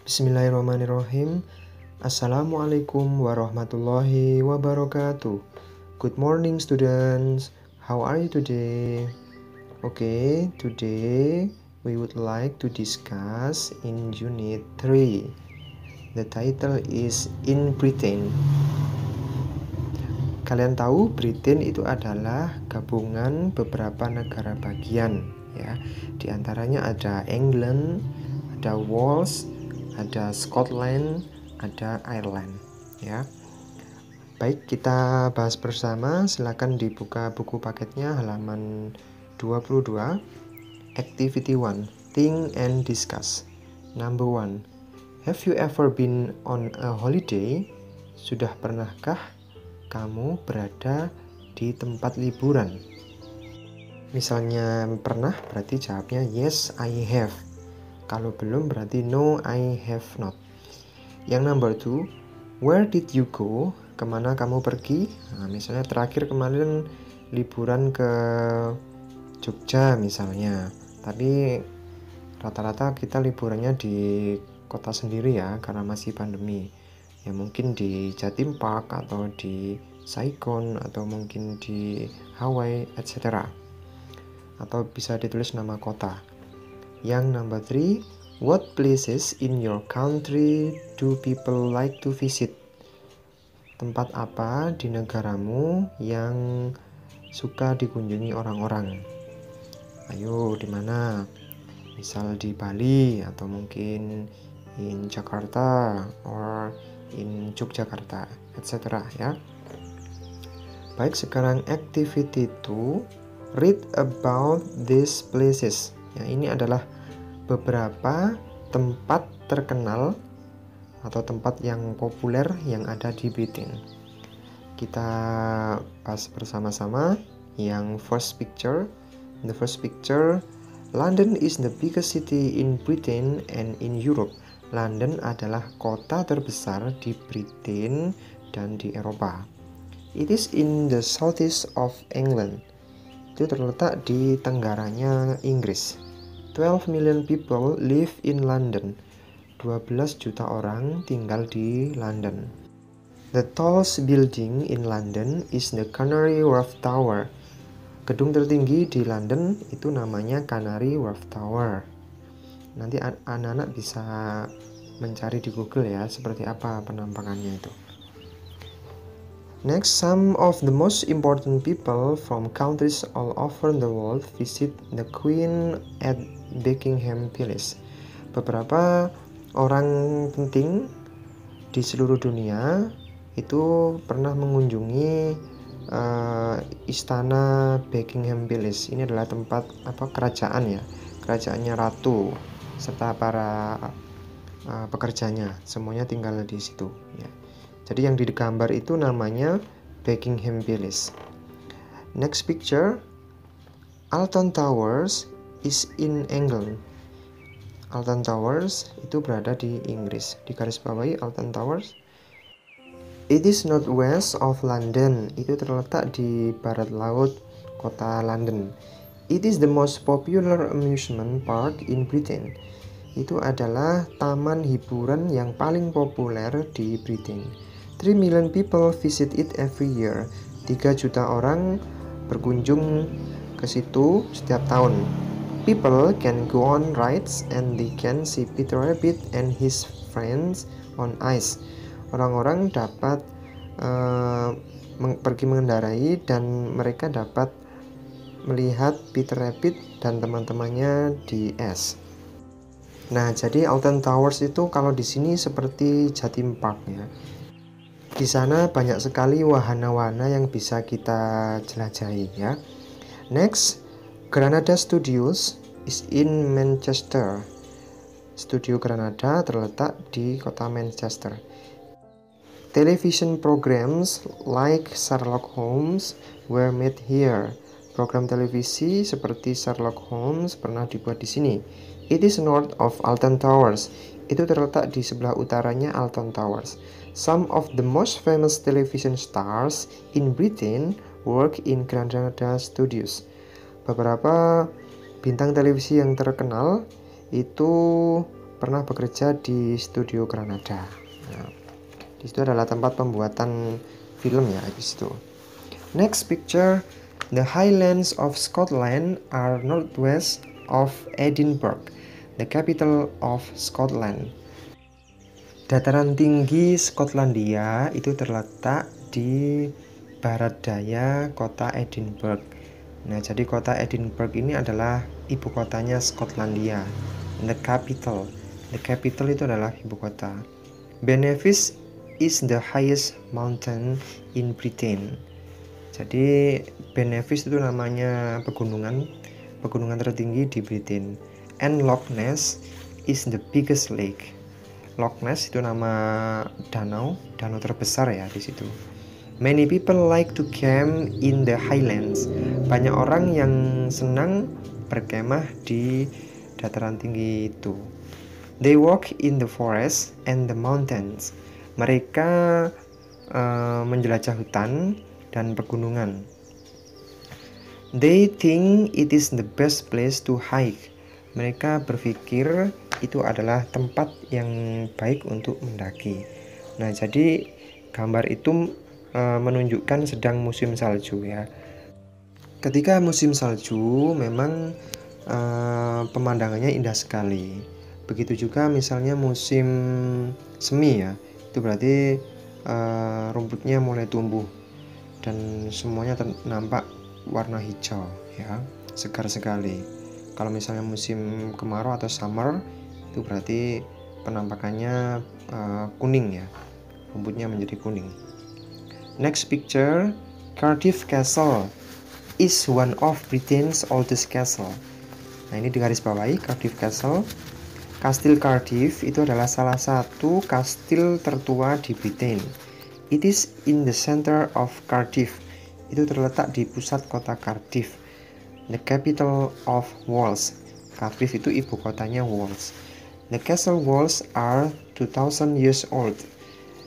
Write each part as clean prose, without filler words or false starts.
Bismillahirrahmanirrahim. Assalamualaikum warahmatullahi wabarakatuh. Good morning students. How are you today? Okay, today we would like to discuss in unit 3. The title is In Britain. Kalian tahu Britain itu adalah gabungan beberapa negara bagian ya. Di antaranya ada England, ada Wales, ada Scotland, ada Ireland ya. Baik, kita bahas bersama. Silakan dibuka buku paketnya halaman 22. Activity 1, Think and Discuss. Number 1, have you ever been on a holiday? Sudah pernahkah kamu berada di tempat liburan? Misalnya pernah berarti jawabnya yes, I have. Kalau belum berarti no, I have not. Yang number 2, where did you go? Kemana kamu pergi? Nah, misalnya terakhir kemarin liburan ke Jogja misalnya. Tapi rata-rata kita liburannya di kota sendiri ya, karena masih pandemi. Ya mungkin di Jatim Park atau di Saigon atau mungkin di Hawaii, etc. Atau bisa ditulis nama kota. Yang number 3, what places in your country do people like to visit? Tempat apa di negaramu yang suka dikunjungi orang-orang? Ayo, di mana? Misal di Bali atau mungkin in Jakarta or in Yogyakarta, etc. ya. Baik, sekarang activity 2, read about these places. Ya, ini adalah beberapa tempat terkenal atau tempat yang populer yang ada di Britain. Kita bahas bersama-sama. Yang first picture. The first picture, London is the biggest city in Britain and in Europe. London adalah kota terbesar di Britain dan di Eropa. It is in the southeast of England. Itu terletak di tenggaranya Inggris. 12 million people live in London. 12 juta orang tinggal di London. The tallest building in London is the Canary Wharf Tower. Gedung tertinggi di London itu namanya Canary Wharf Tower. Nanti anak-anak bisa mencari di Google ya, seperti apa penampakannya itu. Next, some of the most important people from countries all over the world visit the Queen at Buckingham Palace. Beberapa orang penting di seluruh dunia itu pernah mengunjungi istana Buckingham Palace. Ini adalah tempat kerajaan ya, kerajaannya ratu serta para pekerjanya, semuanya tinggal di situ ya. Jadi yang digambar itu namanya Buckingham Palace. Next picture, Alton Towers is in England. Alton Towers itu berada di Inggris. Di garis bawahi Alton Towers. It is northwest of London. Itu terletak di barat laut kota London. It is the most popular amusement park in Britain. Itu adalah taman hiburan yang paling populer di Britain. 3 million people visit it every year. 3 juta orang berkunjung ke situ setiap tahun. People can go on rides and they can see Peter Rabbit and his friends on ice. Orang-orang dapat pergi mengendarai dan mereka dapat melihat Peter Rabbit dan teman-temannya di es. Nah, jadi Alton Towers itu kalau di sini seperti Jatim Park ya. Di sana banyak sekali wahana-wahana yang bisa kita jelajahi ya. Next, Granada Studios is in Manchester. Studio Granada terletak di kota Manchester. Television programs like Sherlock Holmes were made here. Program televisi seperti Sherlock Holmes pernah dibuat di sini. It is north of Alton Towers. Itu terletak di sebelah utaranya Alton Towers. Some of the most famous television stars in Britain work in Granada Studios. Beberapa bintang televisi yang terkenal itu pernah bekerja di studio Granada. Nah, di situ adalah tempat pembuatan film ya di situ. Next picture, the Highlands of Scotland are northwest of Edinburgh, the capital of Scotland. Dataran tinggi Skotlandia itu terletak di barat daya kota Edinburgh. Nah, jadi kota Edinburgh ini adalah ibu kotanya Skotlandia. The capital. The capital itu adalah ibu kota. Benefice is the highest mountain in Britain. Jadi Benefice itu namanya pegunungan tertinggi di Britain. And Loch Ness is the biggest lake. Loch Ness itu nama danau terbesar ya di situ. Many people like to camp in the highlands. Banyak orang yang senang berkemah di dataran tinggi itu. They walk in the forest and the mountains. Mereka menjelajah hutan dan pegunungan. They think it is the best place to hike. Mereka berpikir itu adalah tempat yang baik untuk mendaki. Nah, jadi gambar itu menunjukkan sedang musim salju ya. Ketika musim salju memang pemandangannya indah sekali. Begitu juga misalnya musim semi ya, itu berarti rumputnya mulai tumbuh dan semuanya nampak warna hijau ya, segar sekali. Kalau misalnya musim kemarau atau summer, itu berarti penampakannya kuning ya, rumputnya menjadi kuning. Next picture, Cardiff Castle is one of Britain's oldest castle. Nah, ini digarisbawahi Cardiff Castle. Kastil Cardiff itu adalah salah satu kastil tertua di Britain. It is in the center of Cardiff. Itu terletak di pusat kota Cardiff. The capital of Wales. Cardiff itu ibu kotanya Wales. The castle walls are 2000 years old.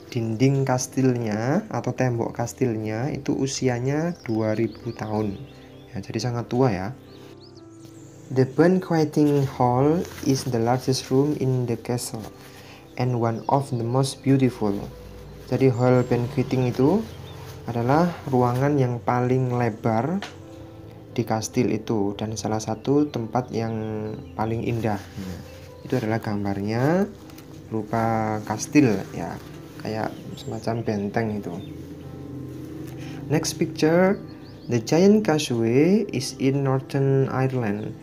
Dinding kastilnya atau tembok kastilnya itu usianya 2000 tahun. Ya, jadi sangat tua ya. The banqueting hall is the largest room in the castle and one of the most beautiful. Jadi hall banqueting itu adalah ruangan yang paling lebar di kastil itu dan salah satu tempat yang paling indah. Nah, itu adalah gambarnya berupa kastil ya, kayak semacam benteng itu. Next picture, the Giant Causeway is in Northern Ireland.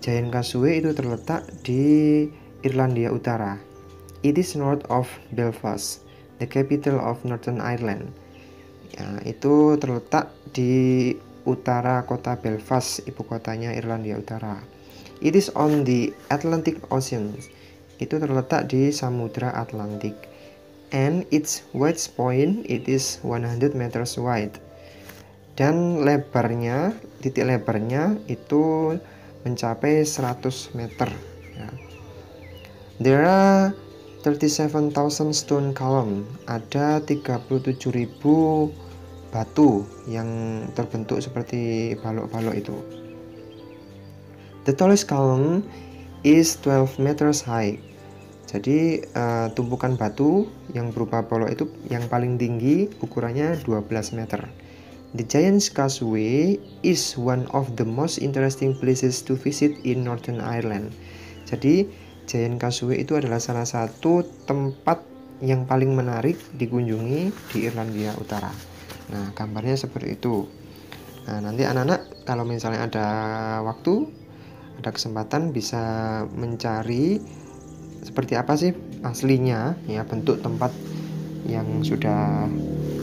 Giant Causeway itu terletak di Irlandia Utara. It is north of Belfast, the capital of Northern Ireland. Ya, itu terletak di utara kota Belfast, ibu kotanya Irlandia Utara. It is on the Atlantic Ocean. Itu terletak di Samudra Atlantik. And its widest point it is 100 meters wide. Dan lebarnya, titik lebarnya itu mencapai 100 meter ya. There are 37,000 stone column. Ada 37.000 batu yang terbentuk seperti balok-balok itu. The tallest column is 12 meters high. Jadi tumpukan batu yang berupa balok itu yang paling tinggi ukurannya 12 meter. The Giant's Causeway is one of the most interesting places to visit in Northern Ireland. Jadi Giant Causeway itu adalah salah satu tempat yang paling menarik dikunjungi di Irlandia Utara. Nah, gambarnya seperti itu. Nah, nanti anak-anak kalau misalnya ada waktu, ada kesempatan bisa mencari seperti apa sih aslinya ya bentuk tempat yang sudah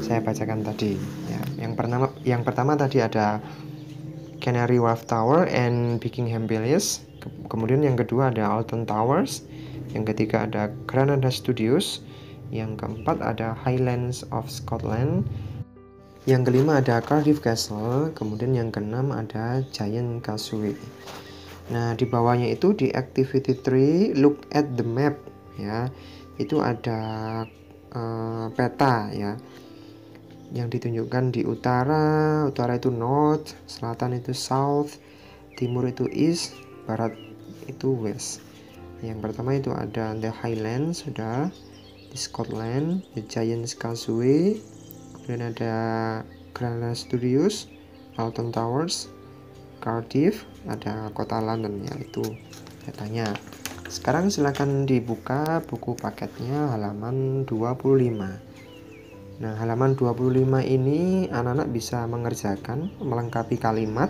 saya bacakan tadi ya. Yang pertama tadi ada Canary Wharf Tower and Buckingham Palace. Kemudian yang kedua ada Alton Towers. Yang ketiga ada Granada Studios. Yang keempat ada Highlands of Scotland. Yang kelima ada Cardiff Castle. Kemudian yang keenam ada Giant Causeway. Nah, di bawahnya itu di activity 3 look at the map ya. Itu ada peta ya yang ditunjukkan di utara itu north, selatan itu south, timur itu east, barat itu west. Yang pertama itu ada The Highlands, sudah. Di Scotland, The Giant's Causeway. Kemudian ada Granada Studios, Alton Towers, Cardiff, ada kota London, ya itu datanya. Sekarang silakan dibuka buku paketnya halaman 25. Nah, halaman 25 ini anak-anak bisa mengerjakan melengkapi kalimat.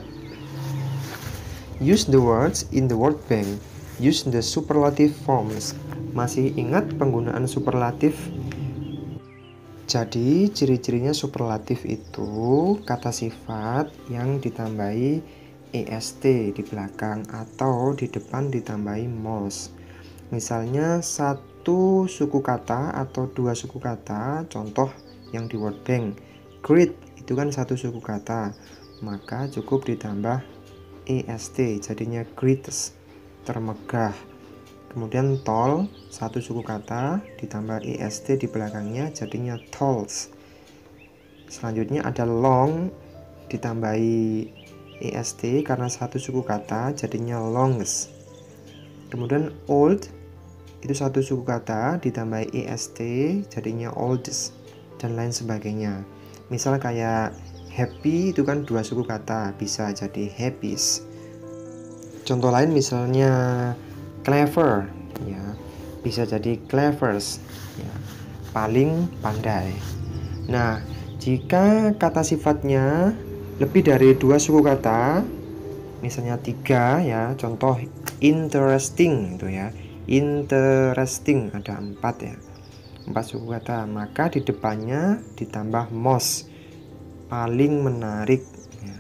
Use the words in the word bank. Use the superlative forms. Masih ingat penggunaan superlatif? Jadi ciri-cirinya superlatif itu kata sifat yang ditambahi est di belakang atau di depan ditambahi mos. Misalnya satu suku kata atau dua suku kata, contoh yang di word bank, great itu kan satu suku kata, maka cukup ditambah est, jadinya greatest, termegah. Kemudian tall, satu suku kata ditambah est di belakangnya jadinya talls. Selanjutnya ada long, ditambahi est karena satu suku kata jadinya longest. Kemudian old, itu satu suku kata ditambah est jadinya oldest, dan lain sebagainya. Misal kayak happy itu kan dua suku kata, bisa jadi happiest. Contoh lain misalnya clever, ya bisa jadi clevers, ya, paling pandai. Nah, jika kata sifatnya lebih dari dua suku kata, misalnya 3 ya, contoh interesting itu ya, interesting ada 4 ya, 4 suku kata, maka di depannya ditambah most, paling menarik ya.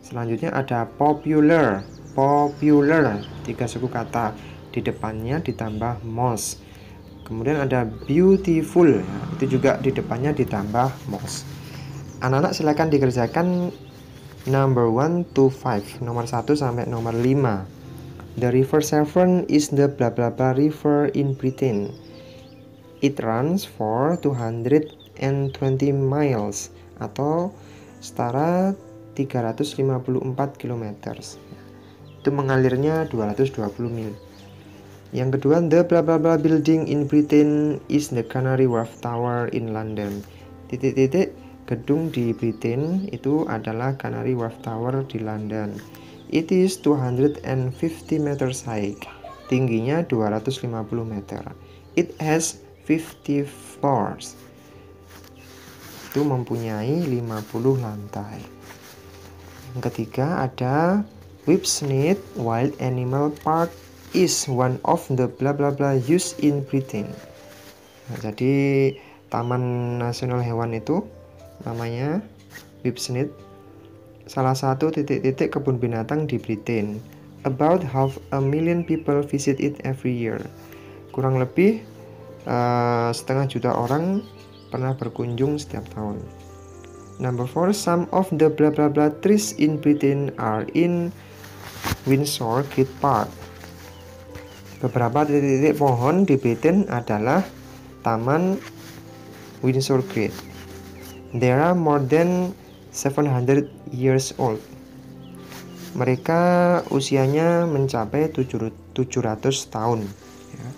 Selanjutnya ada popular, 3 suku kata, di depannya ditambah most. Kemudian ada beautiful ya, itu juga di depannya ditambah most. Anak-anak silakan dikerjakan number 1 to 5, nomor 1 sampai nomor 5. The river Severn is the blah blah blah river in Britain. It runs for 220 miles atau setara 354 km. Itu mengalirnya 220 mil. Yang kedua, the blah blah blah building in Britain is the Canary Wharf Tower in London. Titik-titik gedung di Britain itu adalah Canary Wharf Tower di London. It is 250 meters high. Tingginya 250 meter. It has 50 floors. Itu mempunyai 50 lantai. Yang ketiga ada Whipsnade Wild Animal Park is one of the blah blah blah used in Britain. Nah, jadi Taman Nasional Hewan itu namanya Whipsnade, salah satu titik-titik kebun binatang di Britain. About 500,000 people visit it every year. Kurang lebih 500,000 orang pernah berkunjung setiap tahun. Number 4, some of the blah blah blah trees in Britain are in Windsor Great Park. Beberapa titik-titik pohon di Britain adalah Taman Windsor Great. They are more than 700 years old. Mereka usianya mencapai 700 tahun. Ya.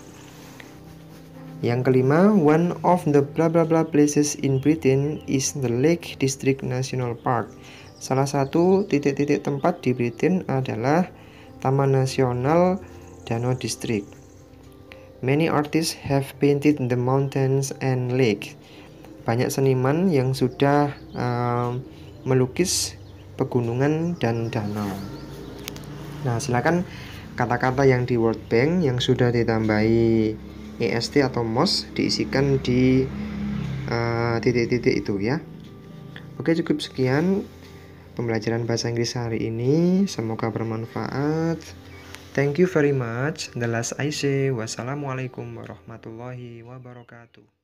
Yang kelima, one of the blah blah blah places in Britain is the Lake District National Park. Salah satu titik-titik tempat di Britain adalah Taman Nasional Danau District. Many artists have painted the mountains and lake. Banyak seniman yang sudah melukis pegunungan dan danau. Nah, silakan kata-kata yang di word bank yang sudah ditambahi est atau mos diisikan di titik-titik itu ya. Oke, cukup sekian pembelajaran bahasa Inggris hari ini. Semoga bermanfaat. Thank you very much. The last I say, wassalamualaikum warahmatullahi wabarakatuh.